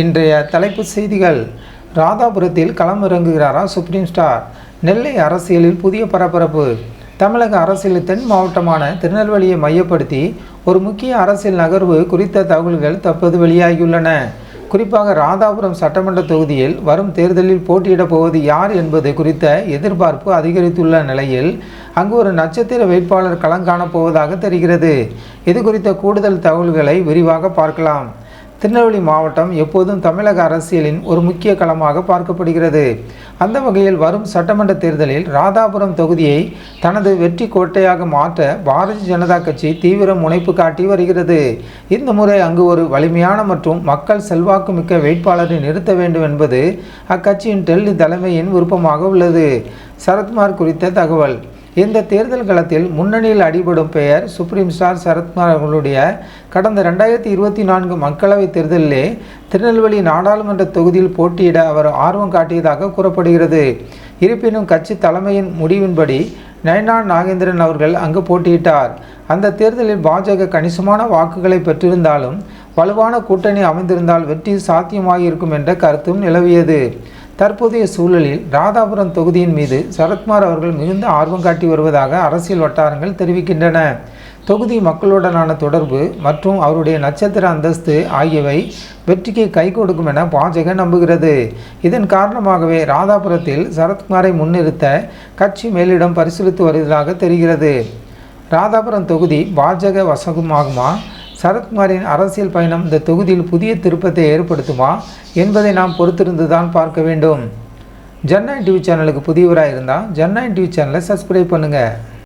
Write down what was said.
இன்றைய தலைப்புச் செய்திகள். ராதாபுரத்தில் களமிறங்குகிறாரா சுப்ரீம் ஸ்டார்? நெல்லை அரசியலில் புதிய பரபரப்பு. தமிழக அரசியல் தென் மாவட்டமான திருநெல்வேலியை மையப்படுத்தி ஒரு முக்கிய அரசியல் நகர்வு குறித்த தகவல்கள் தற்போது வெளியாகியுள்ளன. குறிப்பாக ராதாபுரம் சட்டமன்ற தொகுதியில் வரும் தேர்தலில் போட்டியிடப் போவது யார் என்பது குறித்த எதிர்பார்ப்பு அதிகரித்துள்ள நிலையில் அங்கு ஒரு நட்சத்திர வேட்பாளர் களங்காணப் போவதாக தெரிகிறது. இது குறித்த கூடுதல் தகவல்களை விரிவாக பார்க்கலாம். திருநெல்வேலி மாவட்டம் எப்போதும் தமிழக அரசியலின் ஒரு முக்கிய களமாக பார்க்கப்படுகிறது. அந்த வகையில் வரும் சட்டமன்ற தேர்தலில் ராதாபுரம் தொகுதியை தனது வெற்றி கோட்டையாக மாற்ற பாரதிய ஜனதா கட்சி தீவிர முனைப்பு காட்டி வருகிறது. இந்த முறை அங்கு ஒரு வலிமையான மற்றும் மக்கள் செல்வாக்கு மிக்க வேட்பாளரை நிறுத்த வேண்டும் என்பது அக்கட்சியின் டெல்லி தலைமையின் விருப்பமாக உள்ளது. சரத்குமார் குறித்த தகவல். இந்த தேர்தல் களத்தில் முன்னணியில் அடிபடும் பெயர் சுப்ரீம் ஸ்டார் சரத்குமார் அவர்களுடைய. கடந்த 2024 மக்களவைத் தேர்தலிலே திருநெல்வேலி நாடாளுமன்ற தொகுதியில் போட்டியிட அவர் ஆர்வம் காட்டியதாக கூறப்படுகிறது. இருப்பினும் கட்சி தலைமையின் முடிவின்படி நயனார் நாகேந்திரன் அவர்கள் அங்கு போட்டியிட்டார். அந்த தேர்தலில் பாஜக கணிசமான வாக்குகளை பெற்றிருந்தாலும் வலுவான கூட்டணி அமைந்திருந்தால் வெற்றி சாத்தியமாகியிருக்கும் என்ற கருத்தும் நிலவியது. தற்போதைய சூழலில் ராதாபுரம் தொகுதியின் மீது சரத்குமார் அவர்கள் மிகுந்த ஆர்வம் காட்டி வருவதாக அரசியல் வட்டாரங்கள் தெரிவிக்கின்றன. தொகுதி மக்களுடனான தொடர்பு மற்றும் அவருடைய நட்சத்திர அந்தஸ்து ஆகியவை வெற்றிக்கு கை கொடுக்கும் என பாஜக நம்புகிறது. இதன் காரணமாகவே ராதாபுரத்தில் சரத்குமாரை முன்னிறுத்த கட்சி மேலிடம் பரிசீலித்து வருவதாக தெரிகிறது. ராதாபுரம் தொகுதி பாஜக வசமாகுமா? சரத்குமாரின் அரசியல் பயணம் இந்த தொகுதியில் புதிய திருப்பத்தை ஏற்படுத்துமா என்பதை நாம் பொறுத்திருந்து தான் பார்க்க வேண்டும். ஜன்9 டிவி சேனலுக்கு புதியவராக இருந்தால் ஜன்9 டிவி சேனலை சப்ஸ்கிரைப் பண்ணுங்கள்.